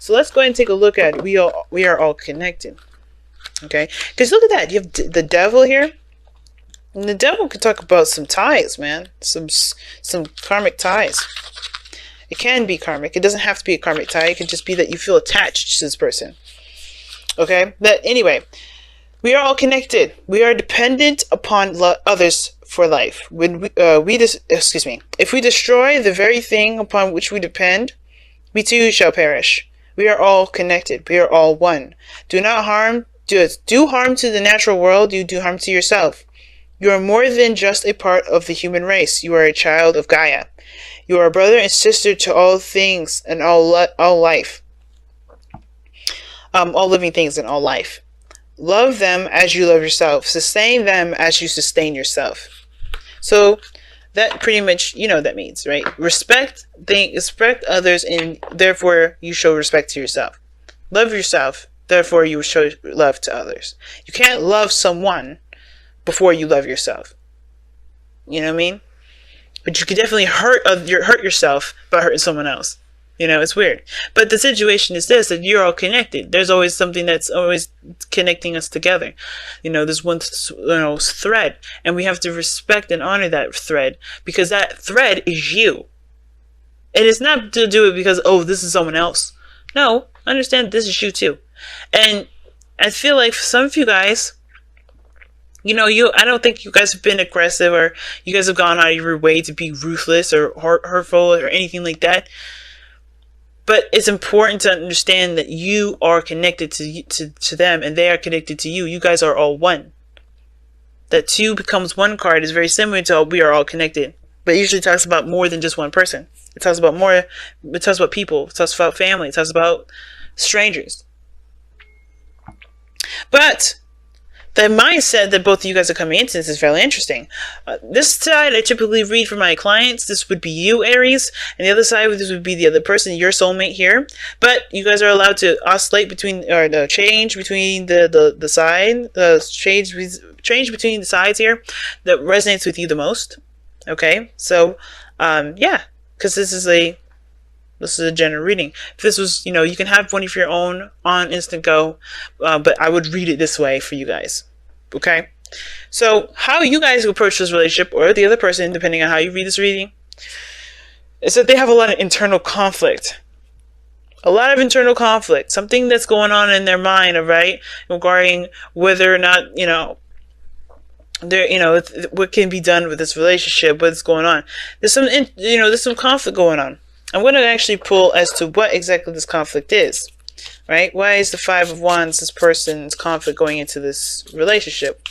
So let's go ahead and take a look at we are all connected. Okay, because look at that. You have the devil here, and the devil could talk about some ties, man. Some karmic ties. It can be karmic. It doesn't have to be a karmic tie. It can just be that you feel attached to this person. Okay, but anyway, we are all connected. We are dependent upon others for life. When if we destroy the very thing upon which we depend, we too shall perish. We are all connected. We are all one. Do harm to the natural world. You do harm to yourself. You are more than just a part of the human race. You are a child of Gaia. You are a brother and sister to all things and all life. All living things and all life. Love them as you love yourself. Sustain them as you sustain yourself. So that pretty much, you know what that means, right? Respect others, and therefore you show respect to yourself. Love yourself, therefore you show love to others. You can't love someone before you love yourself. You know what I mean? But you can definitely hurt yourself by hurting someone else. You know, it's weird. But the situation is this, that you're all connected. There's always something that's always connecting us together. You know, there's one thread. And we have to respect and honor that thread. Because that thread is you. And it's not to do it because, oh, this is someone else. No, understand this is you too. And I feel like for some of you guys, you know, I don't think you guys have been aggressive or you guys have gone out of your way to be ruthless or hurtful or anything like that. But it's important to understand that you are connected to them and they are connected to you. You guys are all one. That two becomes one card is very similar to we are all connected. But it usually talks about more than just one person. It talks about more. It talks about people. It talks about family. It talks about strangers. But the mindset that both of you guys are coming into this is fairly interesting. This side I typically read for my clients. This would be you, Aries. And the other side, this would be the other person, your soulmate here. But you guys are allowed to oscillate between, or change between the side, change between the sides here that resonates with you the most. Okay? So, yeah. Because this is a general reading. If this was, you can have one of your own on instant go, but I would read it this way for you guys. Okay? So, how you guys approach this relationship, or the other person, depending on how you read this reading, is that they have a lot of internal conflict. A lot of internal conflict. Something that's going on in their mind, right? Regarding whether or not, what can be done with this relationship, what's going on. There's some conflict going on. I'm going to actually pull as to what exactly this conflict is, right? Why is the Five of Wands this person's conflict going into this relationship?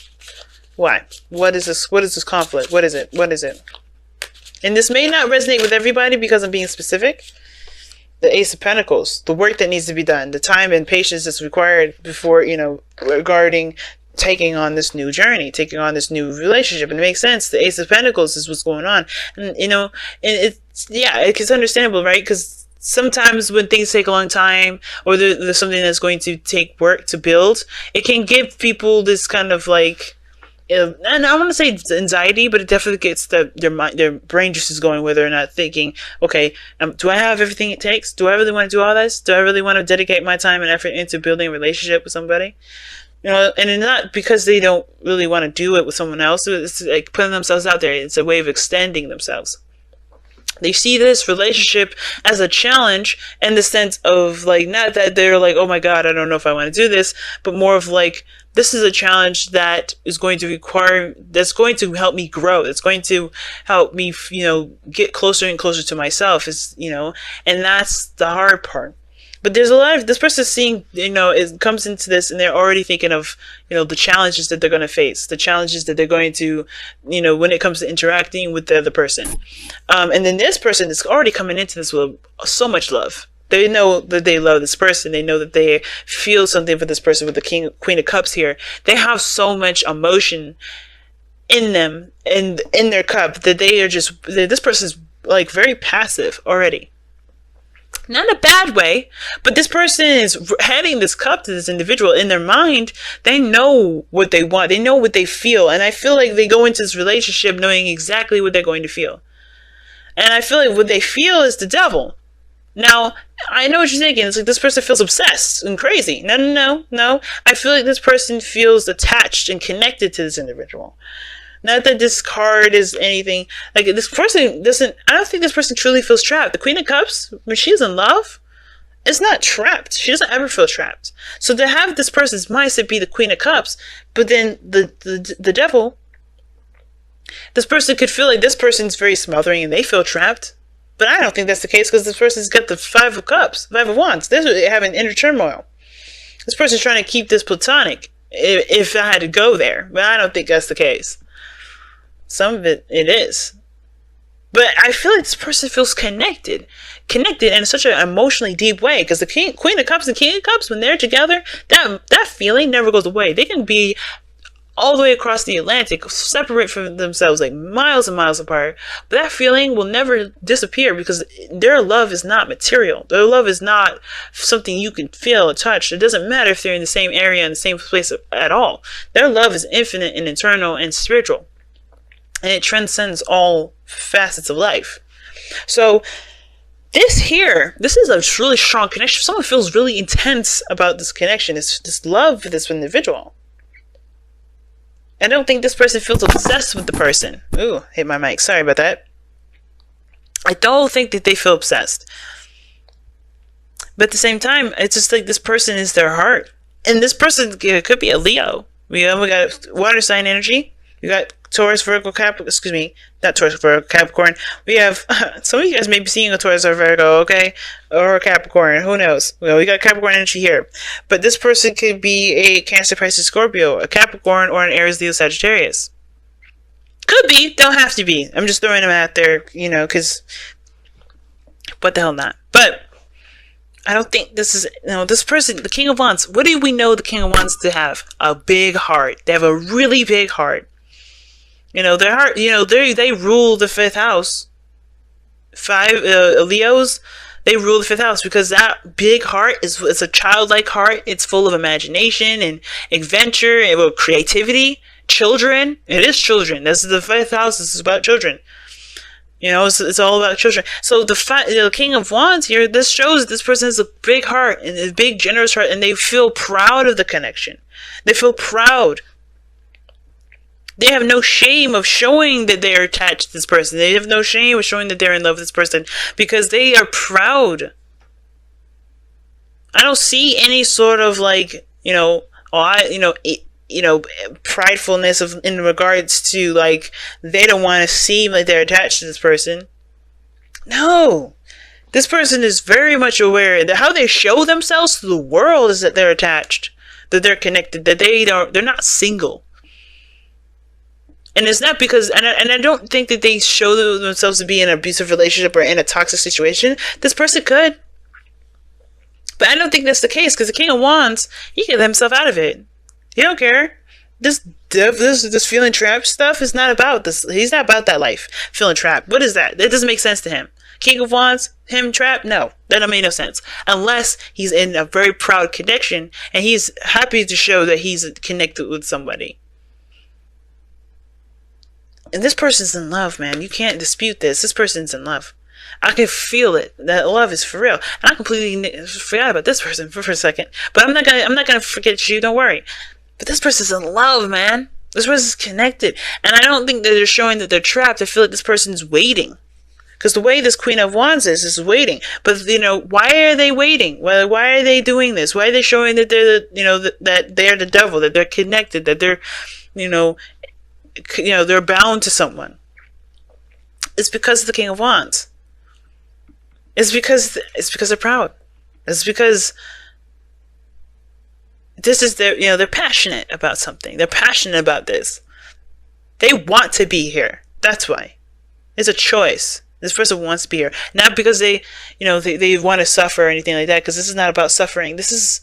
Why? What is this? What is this conflict? What is it? What is it? And this may not resonate with everybody because I'm being specific. The Ace of Pentacles, the work that needs to be done, the time and patience that's required before, regarding taking on this new journey, taking on this new relationship. And it makes sense. The Ace of Pentacles is what's going on. And, it's understandable, right? Because sometimes when things take a long time, or there's something that's going to take work to build, it can give people this kind of like, and I want to say anxiety, but it definitely gets their brain juices going, where they're not thinking, okay, do I have everything it takes? Do I really want to do all this? Do I really want to dedicate my time and effort into building a relationship with somebody? And it's not because they don't really want to do it with someone else. It's like putting themselves out there. It's a way of extending themselves. They see this relationship as a challenge in the sense of like, not that they're like, oh my God, I don't know if I want to do this, but more of like, this is a challenge that is going to that's going to help me grow. It's going to help me, get closer and closer to myself, and that's the hard part. But there's a lot of, this person seeing, it comes into this and they're already thinking of, the challenges that they're going to face, the challenges that they're going to, when it comes to interacting with the other person. And then this person is already coming into this with so much love. They know that they love this person. They know that they feel something for this person with the Queen of Cups here. They have so much emotion in them and in their cup that this person is like very passive already. Not in a bad way, but this person is handing this cup to this individual. In their mind, they know what they want. They know what they feel. And I feel like they go into this relationship knowing exactly what they're going to feel. And I feel like what they feel is the devil. Now, I know what you're thinking. It's like this person feels obsessed and crazy. No. I feel like this person feels attached and connected to this individual. Not that this card is anything. Like, this person doesn't, I don't think this person truly feels trapped. The Queen of Cups, when she's in love, is not trapped. She doesn't ever feel trapped. So to have this person's mindset be the Queen of Cups, but then the devil, this person could feel like this person's very smothering and they feel trapped. But I don't think that's the case, because this person's got the Five of Cups, Five of Wands. They're having inner turmoil. This person's trying to keep this platonic, if I had to go there. But I don't think that's the case. Some of it is. But I feel like this person feels connected in such an emotionally deep way. Because the Queen of Cups and King of Cups, when they're together, that feeling never goes away. They can be all the way across the Atlantic, separate from themselves, like miles and miles apart. But that feeling will never disappear, because their love is not material. Their love is not something you can feel or touch. It doesn't matter if they're in the same area, in the same place at all. Their love is infinite and eternal and spiritual. And it transcends all facets of life. So this is a really strong connection. Someone feels really intense about this connection, this love for this individual. I don't think this person feels obsessed with the person. Ooh, hit my mic. Sorry about that. I don't think that they feel obsessed. But at the same time, it's just like this person is their heart. And this person could be a Leo. We got water sign energy. We got Taurus, Virgo, not Taurus, Virgo, Capricorn. We have, some of you guys may be seeing a Taurus or Virgo, okay? Or a Capricorn, who knows? Well, we got Capricorn energy here. But this person could be a Cancer, Pisces, Scorpio, a Capricorn, or an Aries, Leo, Sagittarius. Could be, don't have to be. I'm just throwing them out there, because what the hell not? But I don't think this is, this person, the King of Wands, what do we know the King of Wands to have? A big heart. They have a really big heart. Their heart, they rule the fifth house. Leos, they rule the fifth house, because that big heart it's a childlike heart. It's full of imagination and adventure and creativity. Children, it is children. This is the fifth house. This is about children. It's all about children. So the King of Wands here, this shows this person has a big heart and a big generous heart, and they feel proud of the connection. They feel proud. They have no shame of showing that they are attached to this person. They have no shame of showing that they're in love with this person, because they are proud. I don't see any sort of pridefulness in regards to they don't want to seem like they're attached to this person. No. This person is very much aware that how they show themselves to the world is that they're attached, that they're connected, that they're not single. And it's not because, and I don't think that they show themselves to be in an abusive relationship or in a toxic situation. This person could. But I don't think that's the case, because the King of Wands, he can get himself out of it. He don't care. This feeling trapped stuff is not about this. He's not about that life. Feeling trapped. What is that? That doesn't make sense to him. King of Wands, him trapped? No. That don't make no sense. Unless he's in a very proud connection and he's happy to show that he's connected with somebody. And this person's in love, man. You can't dispute this. This person's in love. I can feel it. That love is for real. And I completely forgot about this person for a second. But I'm not gonna forget you. Don't worry. But this person's in love, man. This person's connected. And I don't think that they're showing that they're trapped. I feel like this person's waiting. Because the way this Queen of Wands is waiting. But why are they waiting? Why are they doing this? Why are they showing that they're that they're the devil, that they're connected, that they're they're bound to someone? It's because of the King of Wands. It's because they're proud. It's because this is they're passionate about something. They're passionate about this. They want to be here. That's why. It's a choice. This person wants to be here. Not because they want to suffer or anything like that, because this is not about suffering. This is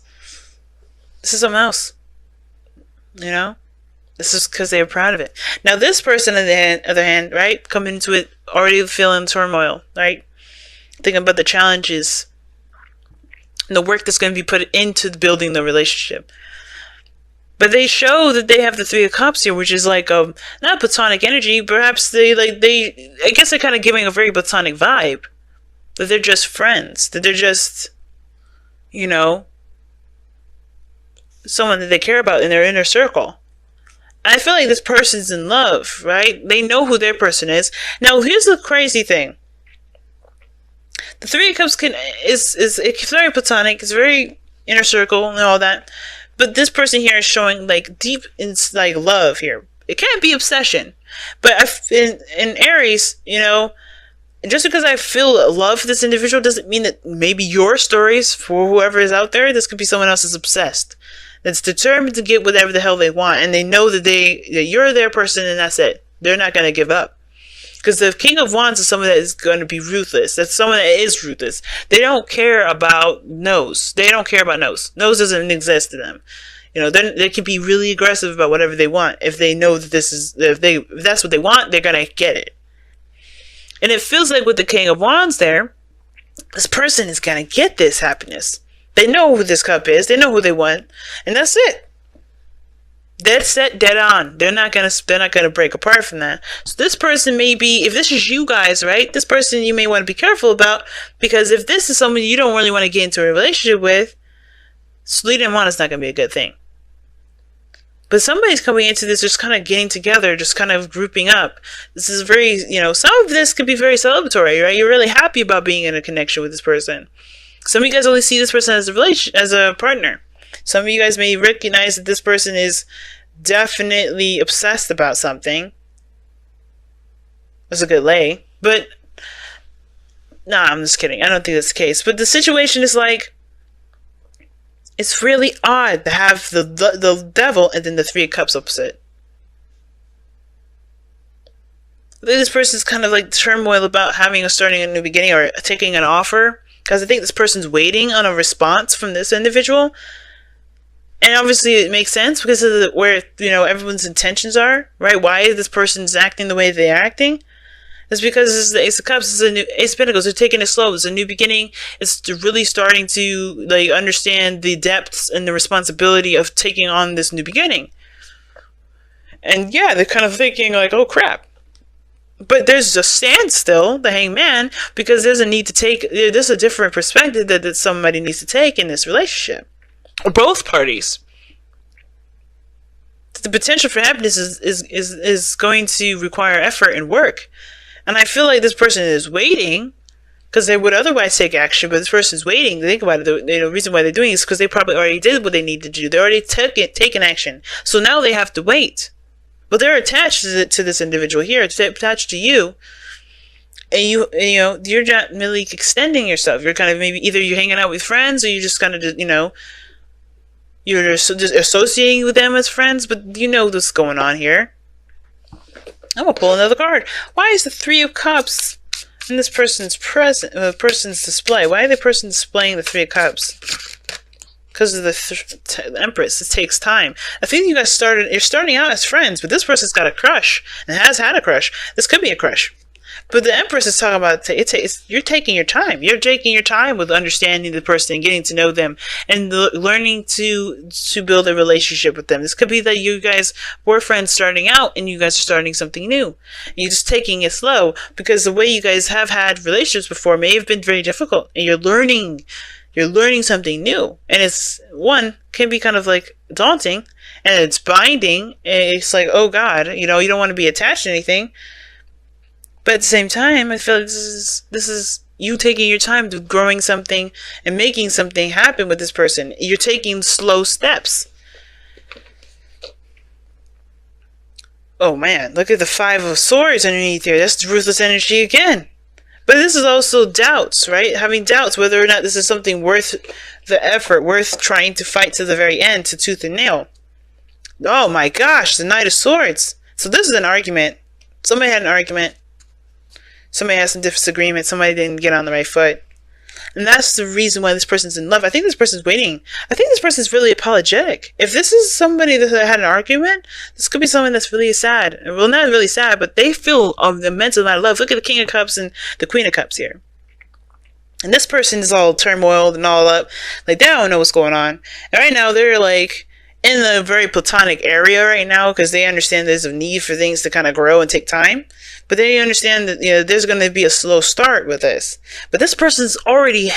something else. This is because they are proud of it. Now, this person, on the other hand, right, coming into it already feeling turmoil, right? Thinking about the challenges and the work that's going to be put into building the relationship. But they show that they have the Three of Cups here, which is not platonic energy. Perhaps I guess they're kind of giving a very platonic vibe. that they're just friends, that they're just, you know, someone that they care about in their inner circle. I feel like this person's in love, right? They know who their person is. Now, here's the crazy thing. The Three of Cups it's very platonic, it's very inner circle and all that. But this person here is showing like deep, it's like love here. It can't be obsession. But in Aries, you know, just because I feel love for this individual doesn't mean that maybe your stories for whoever is out there, this could be someone else that's obsessed, that's determined to get whatever the hell they want, and they know that you're their person and that's it. They're not going to give up. Because the King of Wands is someone that is going to be ruthless. That's someone that is ruthless. They don't care about no's. They don't care about no's. No's doesn't exist to them. You know, they can be really aggressive about whatever they want if they know that if that's what they want, they're going to get it. And it feels like with the King of Wands there, this person is going to get this happiness. They know who this cup is. They know who they want. And that's it. Dead set, dead on. They're not gonna break apart from that. So this person may be, if this is you guys, right? This person you may want to be careful about, because if this is someone you don't really want to get into a relationship with, leading them on is not gonna be a good thing. But somebody's coming into this just kind of getting together, just kind of grouping up. This is very, you know, some of this could be very celebratory, right? You're really happy about being in a connection with this person. Some of you guys only see this person as a partner. Some of you guys may recognize that this person is definitely obsessed about something. That's a good lay. But, nah, I'm just kidding. I don't think that's the case. But the situation is like, it's really odd to have the devil and then the Three of Cups opposite. I think this person's kind of like turmoil about starting a new beginning or taking an offer. Because I think this person's waiting on a response from this individual. And obviously it makes sense because of where, you know, everyone's intentions are, right? Why this person's acting the way they're acting? It's because this is the Ace of Cups, this is a new Ace of Pentacles. They're taking it slow. It's a new beginning. It's really starting to like understand the depths and the responsibility of taking on this new beginning. And yeah, they're kind of thinking like, oh crap. But there's a standstill, the Hangman, because there's a different perspective that somebody needs to take in this relationship. Or both parties. The potential for happiness is going to require effort and work. And I feel like this person is waiting, because they would otherwise take action, but this person is waiting. Think about it. The reason why they're doing it is because they probably already did what they need to do. They already taken action. So now they have to wait. But they're attached to this individual here. It's attached to you. And you're not really extending yourself. You're kind of maybe either you're hanging out with friends or you're just kind of, you're just associating with them as friends, but you know what's going on here. I'm gonna pull another card. Why is the Three of Cups in this person's person's display? Why are the person displaying the Three of Cups? Because of the Empress. It takes time. I think you guys you're starting out as friends, but this person's got a crush and has had a crush. This could be a crush. But the Empress is talking about you're taking your time. You're taking your time with understanding the person and getting to know them and learning to build a relationship with them. This could be that you guys were friends starting out and you guys are starting something new. And you're just taking it slow because the way you guys have had relationships before may have been very difficult, and you're learning something new. And can be kind of like daunting, and it's binding. And it's like, oh God, you don't want to be attached to anything. But at the same time, I feel like this is you taking your time to growing something and making something happen with this person. You're taking slow steps. Oh man, look at the Five of Swords underneath here. That's the ruthless energy again. But this is also doubts, right? Having doubts whether or not this is something worth the effort, worth trying to fight to the very end, to tooth and nail. Oh my gosh, the Knight of Swords. So this is an argument. Somebody had an argument. Somebody has some disagreement. Somebody didn't get on the right foot. And that's the reason why this person's in love. I think this person's waiting. I think this person's really apologetic. If this is somebody that had an argument, this could be someone that's really sad. Well, not really sad, but they feel an immense amount of love. Look at the King of Cups and the Queen of Cups here. And this person is all turmoiled and all up. Like, they don't know what's going on. And right now, they're like, in a very platonic area right now because they understand there's a need for things to kind of grow and take time. But they understand that, there's going to be a slow start with this. But this person's already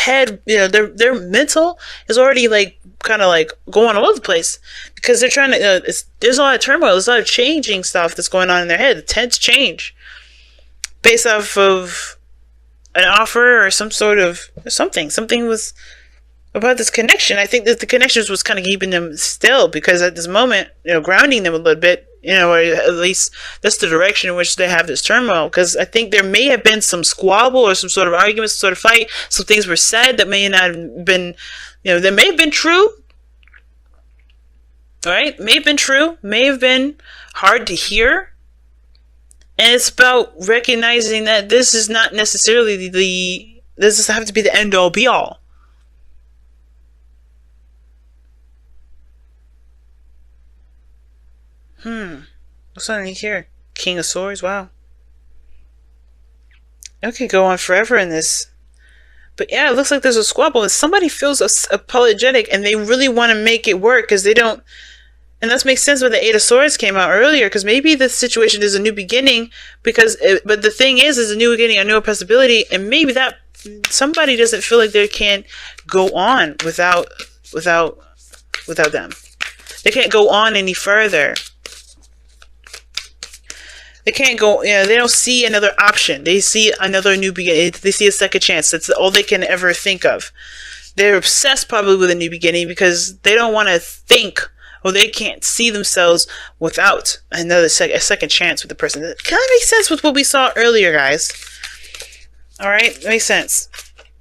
their mental is already like kind of like going all over the place because they're trying to. There's a lot of turmoil. There's a lot of changing stuff that's going on in their head. It tends to change based off of an offer or some sort of something was about this connection. I think that the connections was kind of keeping them still because at this moment, grounding them a little bit, or at least that's the direction in which they have this turmoil. Because I think there may have been some squabble or some sort of argument, some sort of fight. Some things were said that may not have been, that may have been true. All right, may have been true, may have been hard to hear. And it's about recognizing that this is not necessarily this doesn't have to be the end all be all. What's underneath here? King of Swords, wow. It could go on forever in this. But yeah, it looks like there's a squabble and somebody feels apologetic and they really want to make it work because they don't. And that makes sense when the Eight of Swords came out earlier, because maybe this situation is a new beginning. But the thing is a new beginning, a new possibility, and maybe that somebody doesn't feel like they can go on without them. They can't go on any further. They can't go. They don't see another option. They see another new beginning. They see a second chance. That's all they can ever think of. They're obsessed probably with a new beginning because they don't want to think. Or they can't see themselves without a second chance with the person. That kind of makes sense with what we saw earlier, guys. Alright? Makes sense.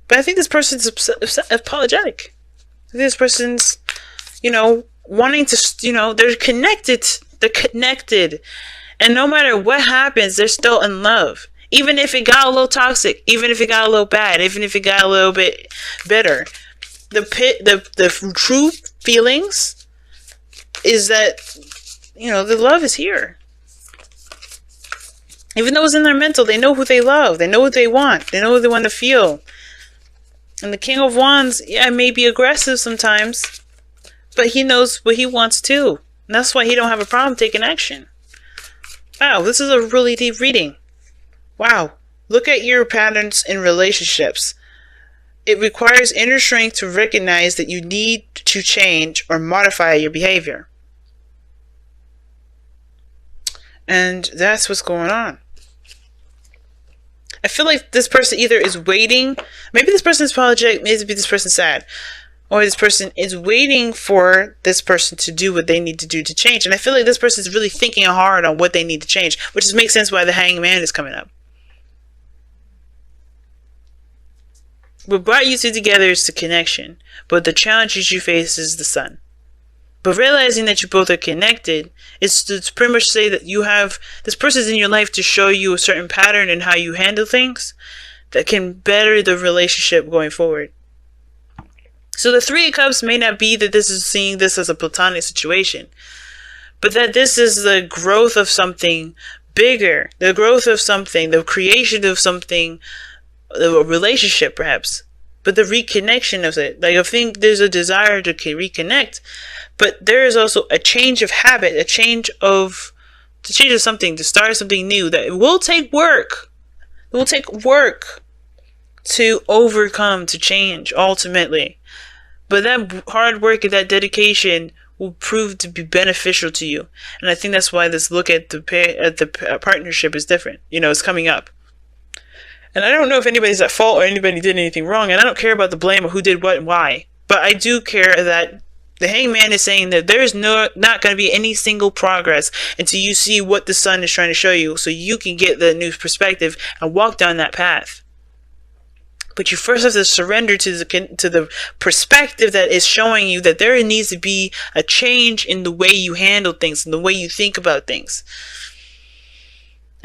But I think this person's apologetic. I think this person's, wanting to, they're connected. They're connected. And no matter what happens, they're still in love. Even if it got a little toxic. Even if it got a little bad. Even if it got a little bit bitter. The true feelings is that, the love is here. Even though it's in their mental, they know who they love. They know what they want. They know what they want to feel. And the King of Wands, may be aggressive sometimes, but he knows what he wants too. And that's why he don't have a problem taking action. Wow, this is a really deep reading. Wow. Look at your patterns in relationships. It requires inner strength to recognize that you need to change or modify your behavior. And that's what's going on. I feel like this person either is waiting. Maybe this person is apologetic. Maybe this person is sad. Or this person is waiting for this person to do what they need to do to change. And I feel like this person is really thinking hard on what they need to change. Which makes sense why the Hanged Man is coming up. What brought you two together is the connection. But the challenges you face is the sun. But realizing that you both are connected is to pretty much say that you have this person's in your life to show you a certain pattern in how you handle things that can better the relationship going forward. So the Three of Cups may not be that this is seeing this as a platonic situation, but that this is the growth of something bigger, the growth of something, the creation of something, a relationship perhaps, but the reconnection of it. Like I think there's a desire to reconnect. But there is also a change of habit, a change of something, to start something new. That it will take work. It will take work to overcome, to change, ultimately. But that hard work and that dedication will prove to be beneficial to you. And I think that's why this look at the partnership is different. It's coming up. And I don't know if anybody's at fault or anybody did anything wrong. And I don't care about the blame or who did what and why. But I do care that the Hanged Man is saying that there's not going to be any single progress until you see what the sun is trying to show you, so you can get the new perspective and walk down that path. But you first have to surrender to the perspective that is showing you that there needs to be a change in the way you handle things and the way you think about things.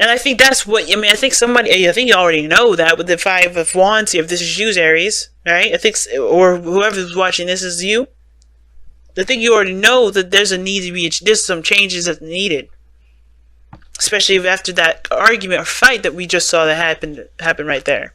And I think that's what, I think you already know that with the Five of Wands here, if this is you, Aries, right? Or whoever's watching this is you. I think you already know that there's some changes that's needed. Especially after that argument or fight that we just saw that happened right there.